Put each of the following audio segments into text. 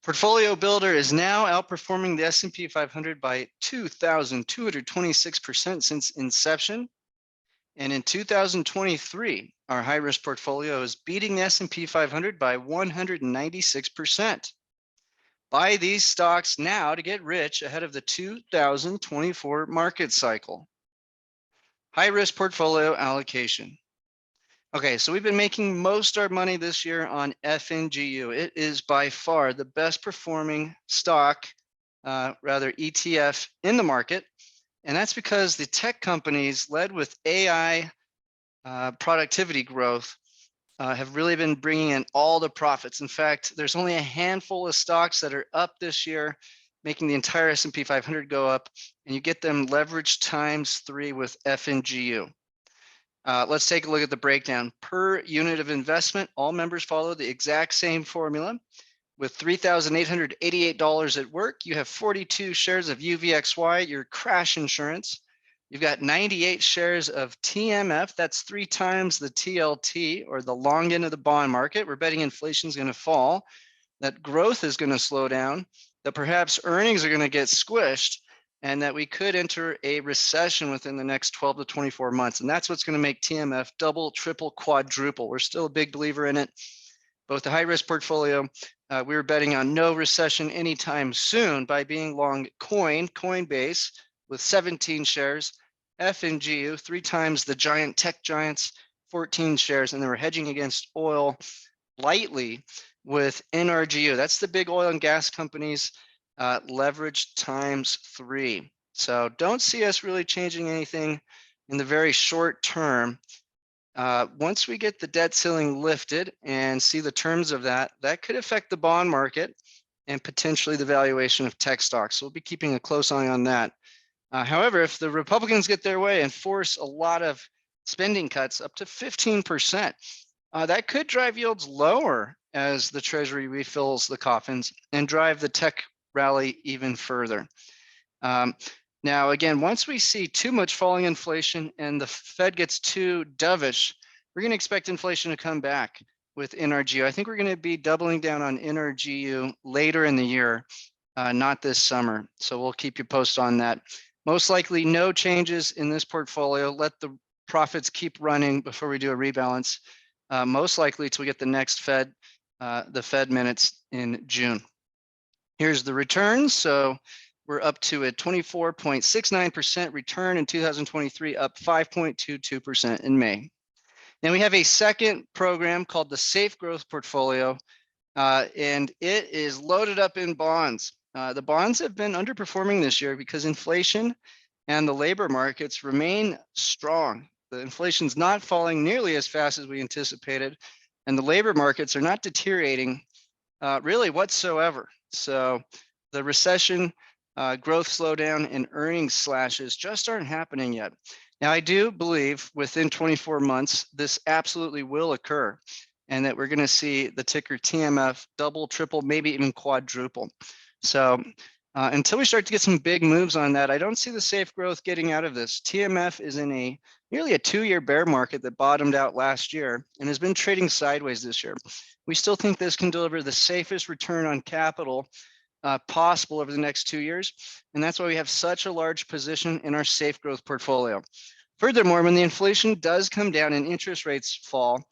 Portfolio Builder is now outperforming the S&P 500 by 2,226% since inception. And in 2023, our high-risk portfolio is beating the S&P 500 by 196%. Buy these stocks now to get rich ahead of the 2024 market cycle. High-risk portfolio allocation. Okay, so we've been making most of our money this year on FNGU. It is by far the best performing stock, ETF in the market. And that's because the tech companies led with AI productivity growth have really been bringing in all the profits. In fact, there's only a handful of stocks that are up this year, making the entire S&P 500 go up, and you get them leveraged times 3 with FNGU. Let's take a look at the breakdown. Per unit of investment, all members follow the exact same formula. With $3,888 at work, you have 42 shares of UVXY, your crash insurance. You've got 98 shares of TMF. That's 3 times the TLT, or the long end of the bond market. We're betting inflation is going to fall, that growth is going to slow down, that perhaps earnings are going to get squished, and that we could enter a recession within the next 12 to 24 months. And that's what's going to make TMF double, triple, quadruple. We're still a big believer in it. But with the high-risk portfolio, we were betting on no recession anytime soon by being long Coinbase with 17 shares, FNGU, 3 times the giant tech giants, 14 shares, and they were hedging against oil lightly with NRGU. That's the big oil and gas companies, leveraged times 3. So don't see us really changing anything in the very short term. Once we get the debt ceiling lifted and see the terms of that, that could affect the bond market and potentially the valuation of tech stocks. So we'll be keeping a close eye on that. However, if the Republicans get their way and force a lot of spending cuts up to 15%, that could drive yields lower as the Treasury refills the coffins and drive the tech rally even further. Now, again, once we see too much falling inflation and the Fed gets too dovish, we're going to expect inflation to come back with NRGU. I think we're going to be doubling down on NRGU later in the year, not this summer. So we'll keep you posted on that. Most likely no changes in this portfolio. Let the profits keep running before we do a rebalance. Most likely till we get the next the Fed minutes in June. Here's the returns. So we're up to a 24.69% return in 2023, up 5.22% in May. Then we have a second program called the Safe Growth Portfolio, and it is loaded up in bonds. The bonds have been underperforming this year because inflation and the labor markets remain strong. The inflation's not falling nearly as fast as we anticipated, and the labor markets are not deteriorating really whatsoever. So the recession, growth slowdown, and earnings slashes just aren't happening yet. Now, I do believe within 24 months, this absolutely will occur, and that we're going to see the ticker TMF double, triple, maybe even quadruple. So until we start to get some big moves on that, I don't see the safe growth getting out of this. TMF is in nearly a 2-year bear market that bottomed out last year and has been trading sideways this year. We still think this can deliver the safest return on capital possible over the next 2 years. And that's why we have such a large position in our safe growth portfolio. Furthermore, when the inflation does come down and interest rates fall,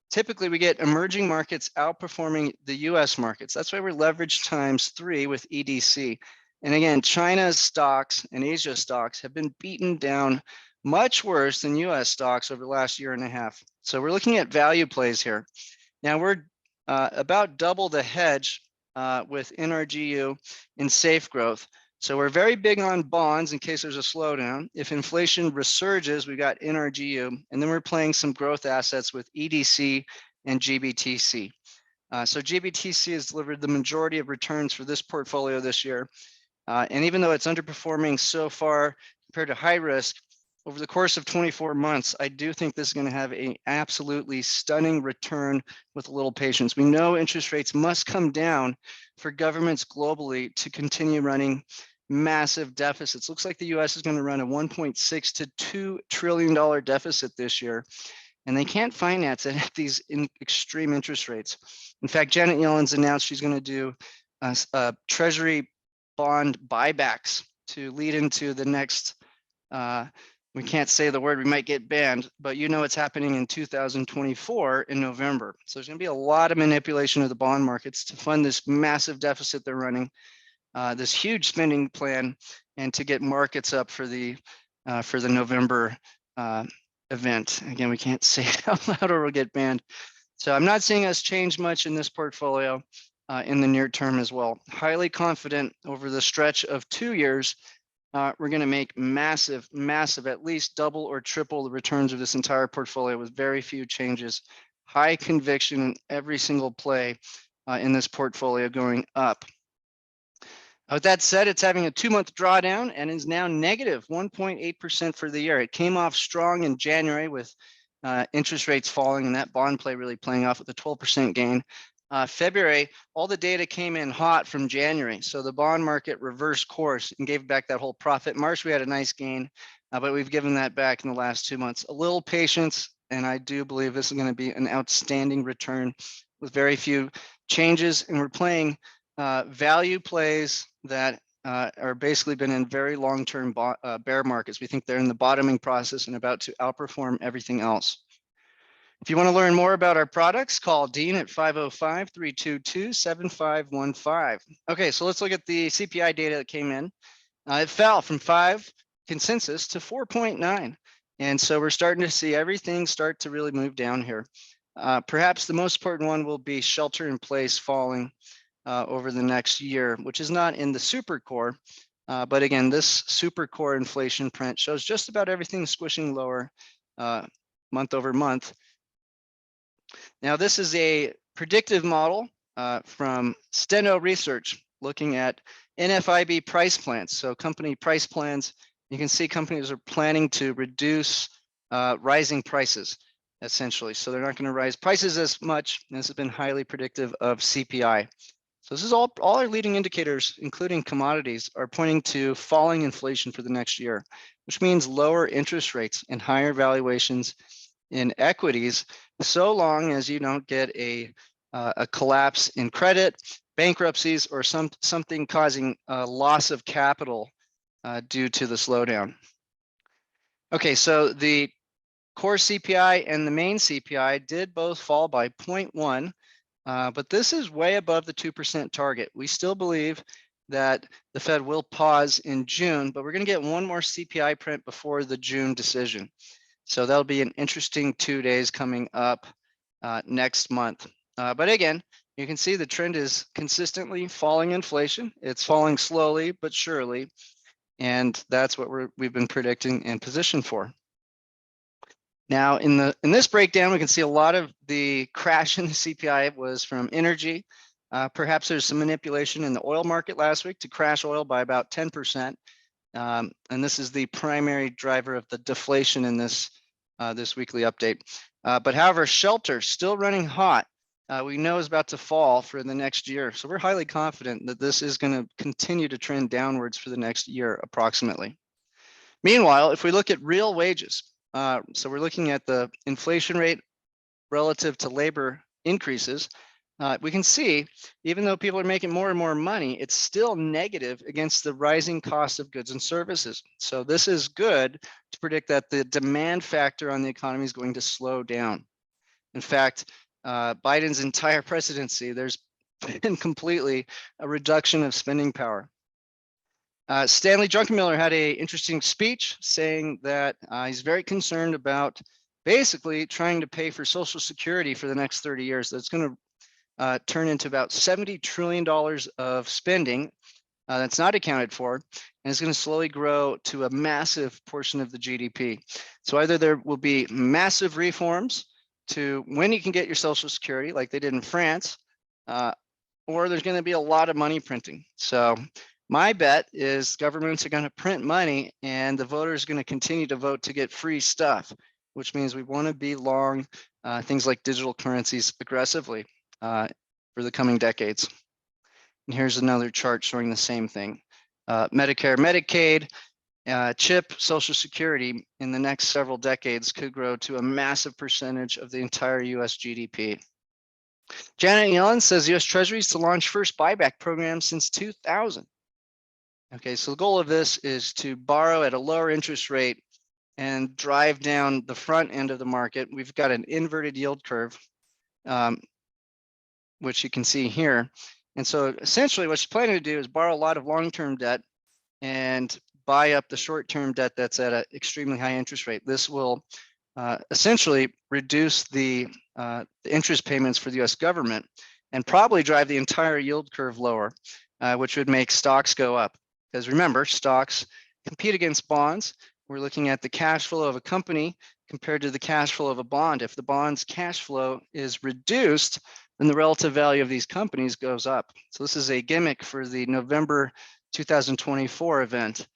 typically we get emerging markets outperforming the US markets. That's why we're leveraged times 3 with EDC. And again, China's stocks and Asia stocks have been beaten down much worse than US stocks over the last year and a half. So we're looking at value plays here. Now we're about double the hedge with NRGU in safe growth. So we're very big on bonds in case there's a slowdown. If inflation resurges, we got NRGU, and then we're playing some growth assets with EDC and GBTC. So GBTC has delivered the majority of returns for this portfolio this year. And even though it's underperforming so far compared to high risk, over the course of 24 months, I do think this is going to have an absolutely stunning return with a little patience. We know interest rates must come down for governments globally to continue running massive deficits. Looks like the US is going to run a $1.6 to $2 trillion deficit this year, and they can't finance it at these extreme interest rates. In fact, Janet Yellen's announced she's going to do treasury bond buybacks to lead into the next, we can't say the word, we might get banned, but you know it's happening in 2024 in November. So there's going to be a lot of manipulation of the bond markets to fund this massive deficit they're running, this huge spending plan, and to get markets up for the November event. Again, we can't say it out loud or we'll get banned. So I'm not seeing us change much in this portfolio in the near term as well. Highly confident over the stretch of 2 years, we're going to make massive, at least double or triple the returns of this entire portfolio with very few changes. High conviction in every single play in this portfolio going up. With that said, it's having a 2-month drawdown and is now negative 1.8% for the year. It came off strong in January with interest rates falling and that bond play really playing off with a 12% gain. February, all the data came in hot from January. So the bond market reversed course and gave back that whole profit. March, we had a nice gain, but we've given that back in the last 2 months. A little patience, and I do believe this is going to be an outstanding return with very few changes. And we're playing value plays that are basically been in very long-term bear markets. We think they're in the bottoming process and about to outperform everything else. If you want to learn more about our products, call Dean at 505-322-7515. Okay, so let's look at the CPI data that came in. It fell from 5 consensus to 4.9. And so we're starting to see everything start to really move down here. Perhaps the most important one will be shelter in place falling over the next year, which is not in the super core. But again, this super core inflation print shows just about everything squishing lower month over month. Now, this is a predictive model from Steno Research looking at NFIB price plans. So company price plans, you can see companies are planning to reduce rising prices, essentially. So they're not going to raise prices as much. And this has been highly predictive of CPI. So this is all our leading indicators, including commodities, are pointing to falling inflation for the next year, which means lower interest rates and higher valuations in equities, so long as you don't get a collapse in credit, bankruptcies, or something causing a loss of capital due to the slowdown. Okay, so the core CPI and the main CPI did both fall by 0.1, but this is way above the 2% target. We still believe that the Fed will pause in June, but we're going to get one more CPI print before the June decision. So that'll be an interesting 2 days coming up next month. But again, you can see the trend is consistently falling inflation. It's falling slowly but surely, and that's what we've been predicting and positioned for. Now, in this breakdown, we can see a lot of the crash in the CPI was from energy. Perhaps there's some manipulation in the oil market last week to crash oil by about 10%. And this is the primary driver of the deflation in this weekly update. But however, shelter still running hot, we know is about to fall for the next year. So we're highly confident that this is going to continue to trend downwards for the next year approximately. Meanwhile, if we look at real wages, so we're looking at the inflation rate relative to labor increases, we can see, even though people are making more and more money, it's still negative against the rising cost of goods and services. So this is good to predict that the demand factor on the economy is going to slow down. In fact, Biden's entire presidency, there's been completely a reduction of spending power. Stanley Druckenmiller had an interesting speech saying that he's very concerned about basically trying to pay for Social Security for the next 30 years. That's going to turn into about $70 trillion of spending that's not accounted for, and it's going to slowly grow to a massive portion of the GDP. So either there will be massive reforms to when you can get your Social Security, like they did in France, or there's going to be a lot of money printing. So my bet is governments are going to print money and the voters are going to continue to vote to get free stuff, which means we want to be long things like digital currencies aggressively for the coming decades. And here's another chart showing the same thing. Medicare, Medicaid, CHIP, Social Security in the next several decades could grow to a massive percentage of the entire US GDP. Janet Yellen says U.S. Treasuries to launch first buyback program since 2000. Okay, so the goal of this is to borrow at a lower interest rate and drive down the front end of the market. We've got an inverted yield curve, which you can see here. And so essentially what she's planning to do is borrow a lot of long-term debt and buy up the short-term debt that's at an extremely high interest rate. This will essentially reduce the interest payments for the US government and probably drive the entire yield curve lower, which would make stocks go up. Because remember, stocks compete against bonds. We're looking at the cash flow of a company compared to the cash flow of a bond. If the bond's cash flow is reduced, then the relative value of these companies goes up. So this is a gimmick for the November 2024 event,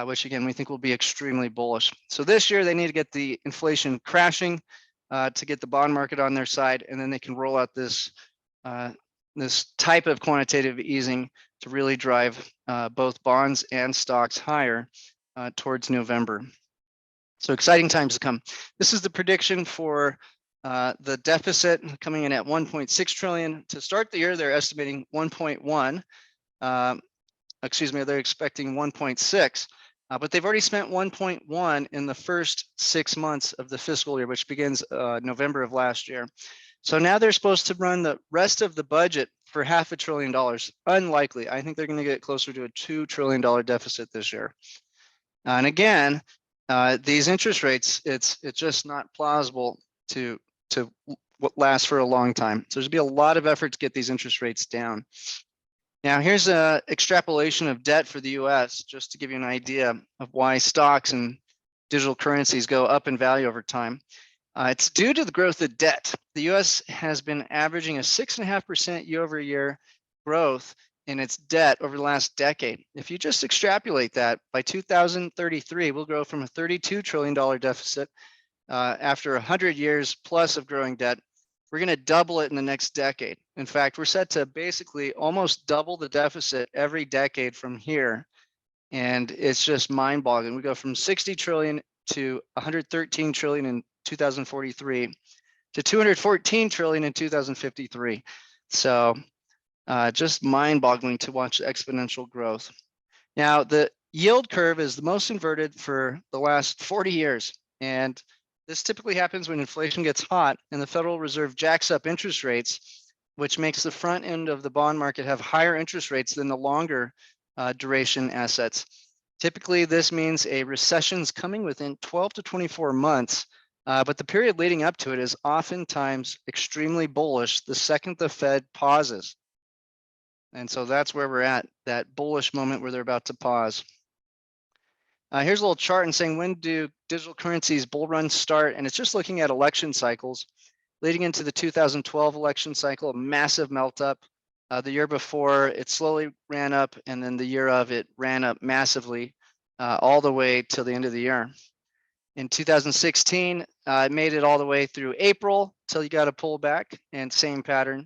which again, we think will be extremely bullish. So this year they need to get the inflation crashing to get the bond market on their side, and then they can roll out this type of quantitative easing to really drive both bonds and stocks higher towards November. So exciting times to come. This is the prediction for the deficit coming in at 1.6 trillion. To start the year, they're estimating 1.1. Excuse me, they're expecting 1.6, but they've already spent 1.1 in the first 6 months of the fiscal year, which begins November of last year. So now they're supposed to run the rest of the budget for $500 billion. Unlikely. I think they're going to get closer to a $2 trillion deficit this year. And again, these interest rates, it's just not plausible to last for a long time. So there's going to be a lot of effort to get these interest rates down. Now, here's an extrapolation of debt for the US, just to give you an idea of why stocks and digital currencies go up in value over time. It's due to the growth of debt. The US has been averaging a 6.5% year-over-year growth in its debt over the last decade. If you just extrapolate that, by 2033, we'll grow from a $32 trillion deficit after 100 years plus of growing debt. We're going to double it in the next decade. In fact, we're set to basically almost double the deficit every decade from here. And it's just mind-boggling. We go from 60 trillion to 113 trillion in 2043 to 214 trillion in 2053. So just mind-boggling to watch the exponential growth. Now, the yield curve is the most inverted for the last 40 years. And this typically happens when inflation gets hot and the Federal Reserve jacks up interest rates, which makes the front end of the bond market have higher interest rates than the longer duration assets. Typically, this means a recession's coming within 12 to 24 months, but the period leading up to it is oftentimes extremely bullish the second the Fed pauses. And so that's where we're at, that bullish moment where they're about to pause. Here's a little chart and saying, when do digital currencies bull runs start? And it's just looking at election cycles. Leading into the 2012 election cycle, a massive melt up. The year before, it slowly ran up, and then the year of it ran up massively all the way till the end of the year. In 2016, it made it all the way through April till you got a pullback, and same pattern.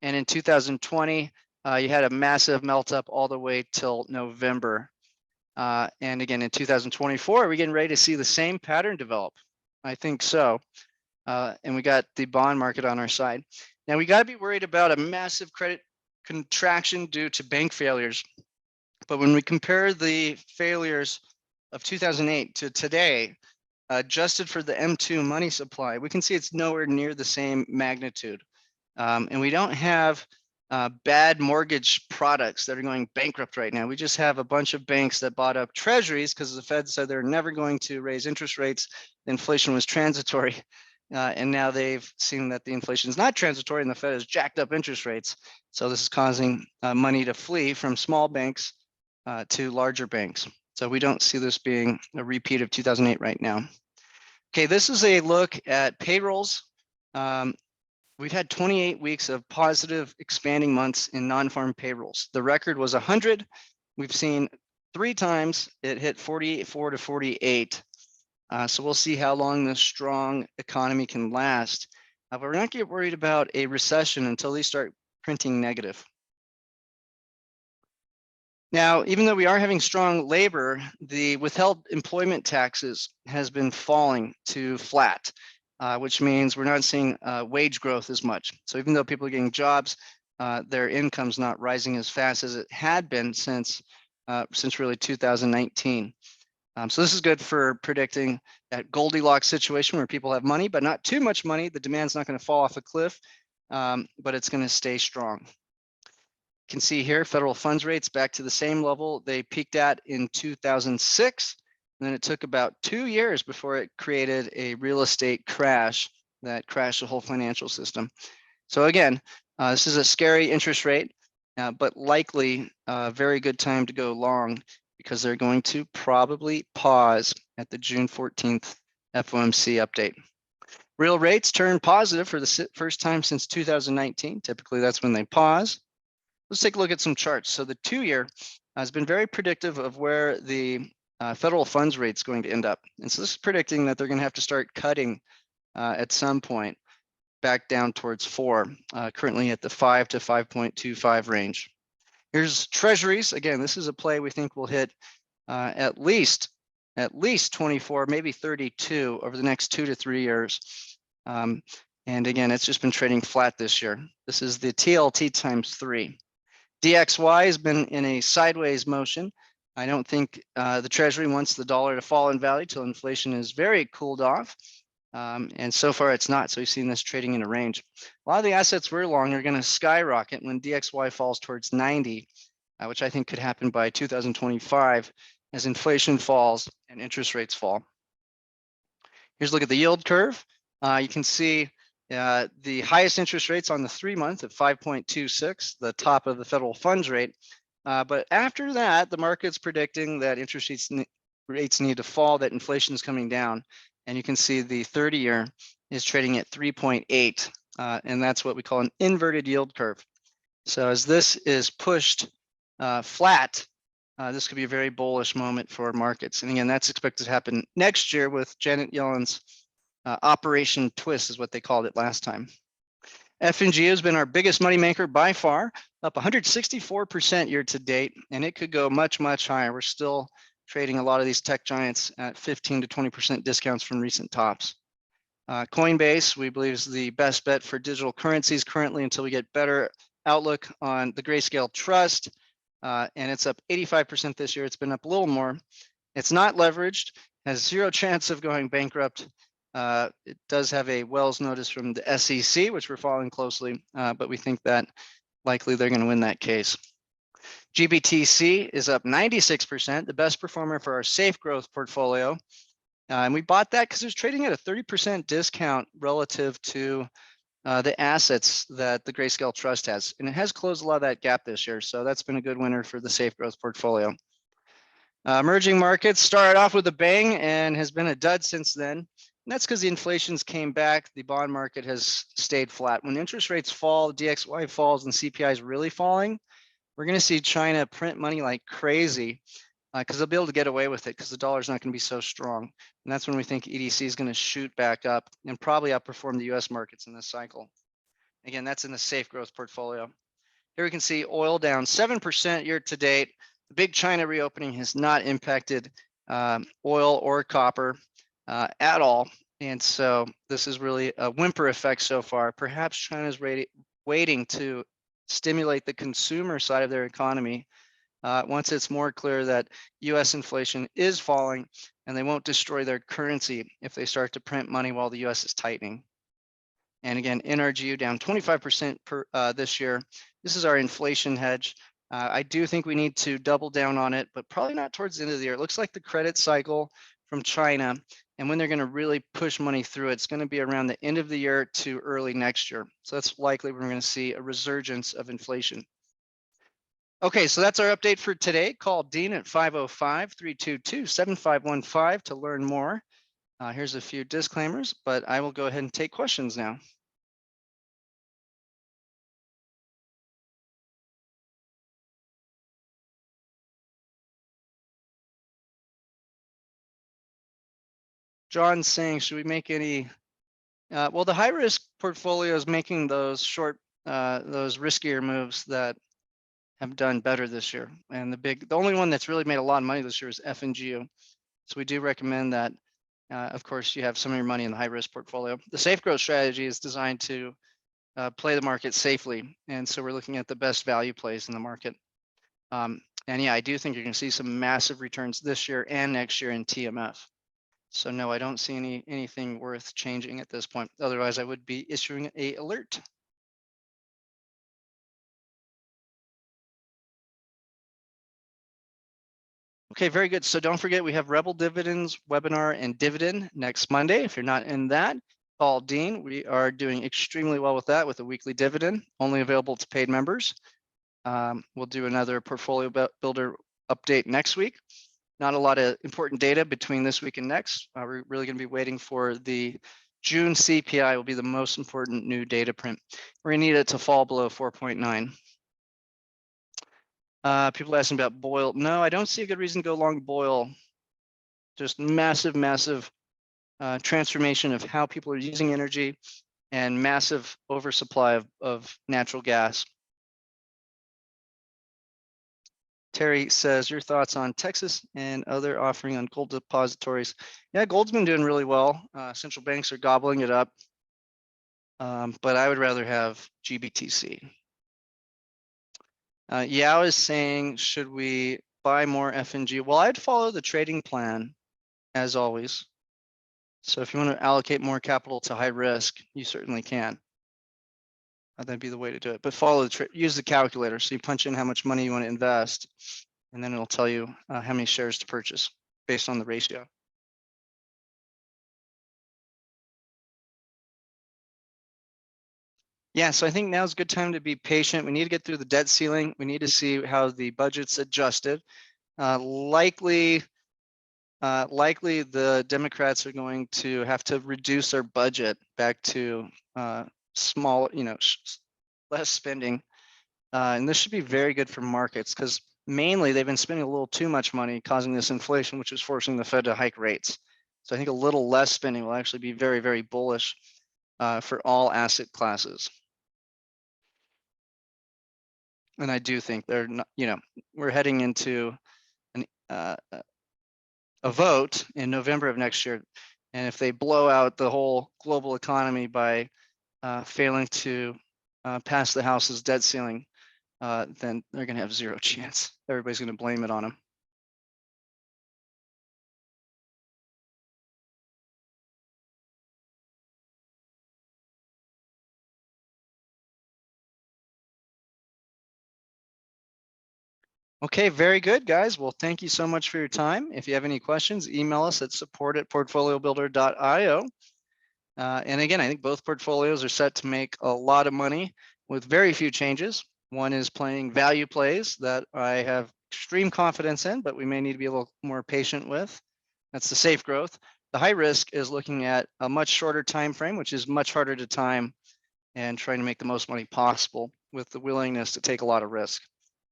And in 2020, you had a massive melt up all the way till November. And again, in 2024, are we getting ready to see the same pattern develop? I think so. And we got the bond market on our side. Now, we got to be worried about a massive credit contraction due to bank failures. But when we compare the failures of 2008 to today, adjusted for the M2 money supply, we can see it's nowhere near the same magnitude. And we don't have bad mortgage products that are going bankrupt right now. We just have a bunch of banks that bought up treasuries because the Fed said they're never going to raise interest rates. The inflation was transitory. And now they've seen that the inflation is not transitory and the Fed has jacked up interest rates. So this is causing money to flee from small banks to larger banks. So we don't see this being a repeat of 2008 right now. Okay, this is a look at payrolls. We've had 28 weeks of positive expanding months in non-farm payrolls. The record was 100. We've seen 3 times it hit 48.4 to 48. So we'll see how long this strong economy can last. But we're not getting worried about a recession until they start printing negative. Now, even though we are having strong labor, the withheld employment taxes has been falling to flat. which means we're not seeing wage growth as much. So even though people are getting jobs, their income's not rising as fast as it had been since really 2019. So this is good for predicting that Goldilocks situation where people have money, but not too much money. The demand's not going to fall off a cliff, but it's going to stay strong. You can see here, federal funds rates back to the same level they peaked at in 2006. And then it took about 2 years before it created a real estate crash that crashed the whole financial system. So again, this is a scary interest rate, but likely a very good time to go long because they're going to probably pause at the June 14th FOMC update. Real rates turn positive for the first time since 2019. Typically, that's when they pause. Let's take a look at some charts. So the 2-year has been very predictive of where the federal funds rate is going to end up. And so this is predicting that they're going to have to start cutting at some point back down towards 4, currently at the 5 to 5.25 range. Here's treasuries. Again, this is a play we think will hit at least 24, maybe 32 over the next 2 to 3 years. And again, it's just been trading flat this year. This is the TLT times 3. DXY has been in a sideways motion. I don't think the Treasury wants the dollar to fall in value till inflation is very cooled off. And so far it's not. So we've seen this trading in a range. A lot of the assets we're long are going to skyrocket when DXY falls towards 90, which I think could happen by 2025 as inflation falls and interest rates fall. Here's a look at the yield curve. You can see the highest interest rates on the 3-month at 5.26, the top of the federal funds rate. But after that, the market's predicting that interest rates need to fall, that inflation is coming down. And you can see the 30-year is trading at 3.8, and that's what we call an inverted yield curve. So as this is pushed flat, this could be a very bullish moment for markets. And again, that's expected to happen next year with Janet Yellen's Operation Twist is what they called it last time. F&G has been our biggest money maker by far, up 164% year to date, and it could go much, much higher. We're still trading a lot of these tech giants at 15 to 20% discounts from recent tops. Coinbase, we believe, is the best bet for digital currencies currently until we get better outlook on the Grayscale Trust, and it's up 85% this year. It's been up a little more. It's not leveraged, has 0 chance of going bankrupt. It does have a Wells notice from the SEC, which we're following closely, but we think that likely they're going to win that case. GBTC is up 96%, the best performer for our safe growth portfolio. And we bought that because it was trading at a 30% discount relative to the assets that the Grayscale Trust has. And it has closed a lot of that gap this year. So that's been a good winner for the safe growth portfolio. Emerging markets started off with a bang and has been a dud since then. And that's because the inflation's came back. The bond market has stayed flat. When interest rates fall, DXY falls, and CPI is really falling, we're going to see China print money like crazy because they'll be able to get away with it because the dollar's not going to be so strong. And that's when we think EDC is going to shoot back up and probably outperform the US markets in this cycle. Again, that's in the safe growth portfolio. Here we can see oil down 7% year to date. The big China reopening has not impacted oil or copper at all. And so this is really a whimper effect so far. Perhaps China's waiting to stimulate the consumer side of their economy once it's more clear that US inflation is falling and they won't destroy their currency if they start to print money while the US is tightening. And again, NRGU down 25% this year. This is our inflation hedge. I do think we need to double down on it, but probably not towards the end of the year. It looks like the credit cycle from China, and when they're going to really push money through, it's going to be around the end of the year to early next year. So that's likely we're going to see a resurgence of inflation. Okay, so that's our update for today. Call Dean at 505-322-7515 to learn more. Here's a few disclaimers, but I will go ahead and take questions now. John's saying, should we make any? Well, the high risk portfolio is making those those riskier moves that have done better this year. And the only one that's really made a lot of money this year is F&G. So we do recommend that of course, you have some of your money in the high risk portfolio. The safe growth strategy is designed to play the market safely. And so we're looking at the best value plays in the market. And yeah, I do think you're going to see some massive returns this year and next year in TMF. So no, I don't see anything worth changing at this point. Otherwise, I would be issuing a alert. Okay, very good. So don't forget, we have Rebel Dividends webinar and dividend next Monday. If you're not in that, call Dean. We are doing extremely well with that, with a weekly dividend, only available to paid members. We'll do another portfolio builder update next week. Not a lot of important data between this week and next. We're really going to be waiting for the June CPI will be the most important new data print. We're going to need it to fall below 4.9. People asking about Boyle. No, I don't see a good reason to go long Boyle. Just massive, massive transformation of how people are using energy and massive oversupply of natural gas. Terry says, your thoughts on Texas and other offering on gold depositories? Yeah, gold's been doing really well. Central banks are gobbling it up. But I would rather have GBTC. Yao is saying, should we buy more FNG? Well, I'd follow the trading plan as always. So if you want to allocate more capital to high risk, you certainly can. That'd be the way to do it. But follow the use the calculator. So you punch in how much money you want to invest, and then it'll tell you how many shares to purchase based on the ratio. Yeah, so I think now's a good time to be patient. We need to get through the debt ceiling. We need to see how the budget's adjusted. Likely the Democrats are going to have to reduce their budget back to small, less spending. And this should be very good for markets because mainly they've been spending a little too much money, causing this inflation, which is forcing the Fed to hike rates. So I think a little less spending will actually be very, very bullish for all asset classes. And I do think they're not, we're heading into a vote in November of next year. And if they blow out the whole global economy by failing to pass the House's debt ceiling, then they're going to have zero chance. Everybody's going to blame it on them. Okay, very good, guys. Well, thank you so much for your time. If you have any questions, email us at support@portfoliobuilder.io. And again, I think both portfolios are set to make a lot of money with very few changes. One is playing value plays that I have extreme confidence in, but we may need to be a little more patient with. That's the safe growth. The high risk is looking at a much shorter time frame, which is much harder to time, and trying to make the most money possible with the willingness to take a lot of risk.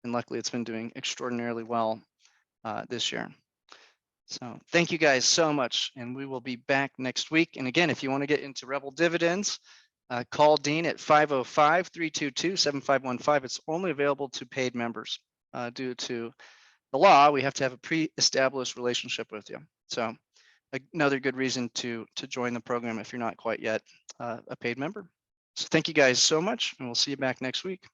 And luckily, it's been doing extraordinarily well this year. So thank you guys so much, and we will be back next week. And again, if you want to get into Rebel Dividends, call Dean at 505-322-7515. It's only available to paid members due to the law. We have to have a pre-established relationship with you. So another good reason to join the program if you're not quite yet a paid member. So thank you guys so much, and we'll see you back next week.